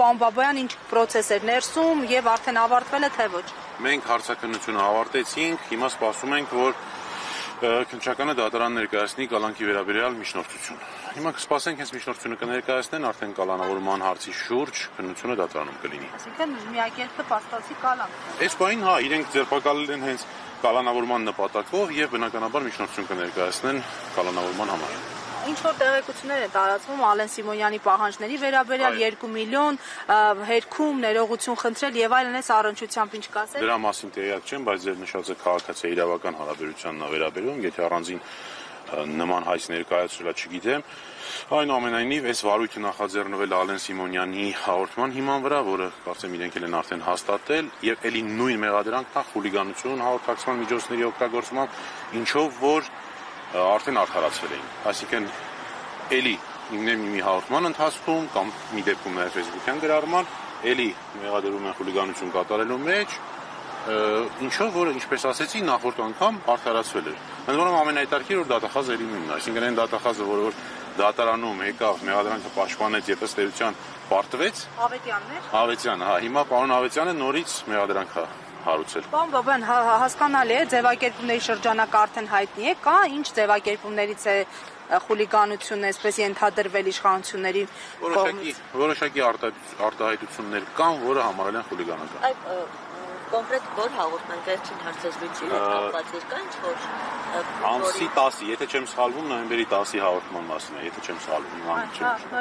պարոն Բաբայան, ինչ պրոցես էր ներսում եւ արդեն ավարտվել է թե ոչ։ Մենք հարցաքննությունը ավարտեցինք, հիմա սպասում ենք, որ քննչականը դատարան ներկայացնի կալանքի վերաբերյալ միջնորդություն։ Հիմա կսպասենք, հենց միջնորդությունը կներկայացնեն, արդեն կալանավորման հարցի շուրջ քննությունը դատարանում կլինի։ Այսինքն միակերպը փաստացի կալանք։ Այս բանին հա, իրենք ձերբակալել են հենց կալանավորման նպատակով եւ բնականաբար միջնորդություն կներկայացնեն կալանավորման համար։ Ինչ որ տեղեկություններ են տարածվում Ալեն Սիմոնյանի պահանջների վերաբերյալ 2 միլիոն հերքում ներողություն խնդրել եւ այլն, այս առնչությամբ ինչ կասեք։ Դրա մասին տեղյակ չեմ, բայց ձեր նշածը քաղաքացիական իրավական հարաբերությանն է վերաբերում, եթե առանձին նման հայց ներկայացրելա չգիտեմ։ Այնուամենայնիվ, այս վարույթը նախաձեռնվել Ալեն Սիմոնյանի հաղորդման հիման վրա, որը կարծեմ իրենք են արդեն հաստատել, եւ ելի նույն մեղադրանքն է խուլիգանություն հաղորդակցման միջոցների օգտագործման, ինչով որ արդեն արդարացվել էին։ Այսինքն ելի մի հաղորդման ընթացքում կամ մի դեպքում նաև Facebook-յան գրառման, ելի մեղադրում են խուլիգանություն կատարելու մեջ, ինչով որ ինչպես ասեցի նախորդ անգամ արդարացվել էր։ Ընդ որում ամենահետաքրքիրը որ դատախազը ելի նույնն է, այսինքն այն դատախազը, որ դատարանում եկավ, մեղադրանքը պաշտպանեց եւ ըստ էության պարտվեց։ Ավետյանը, հա, հիմա պարոն Ավետյանը նորից մեղադրանք է հարուցել։ Պարոն Բաբայան, հասկանալի է, ձևակերպումների շրջանակը արդեն հայտնի է, կա ինչ ձևակերպումներից է խուլիգանությունն այսպես ենթադրվել իշխանությունների կողմից։ Որոշակի արտահայտություններ կան, որը համարել են խուլիգանական։ Կոնկրետ որ հաղորդման վերջին հարցազրույցի հետ կապված էր, կա ինչ որ ամսի 10-ի, եթե չեմ սխալվում, նոյեմբերի 10-ի հաղորդման մասին է, եթե չեմ սխալվում,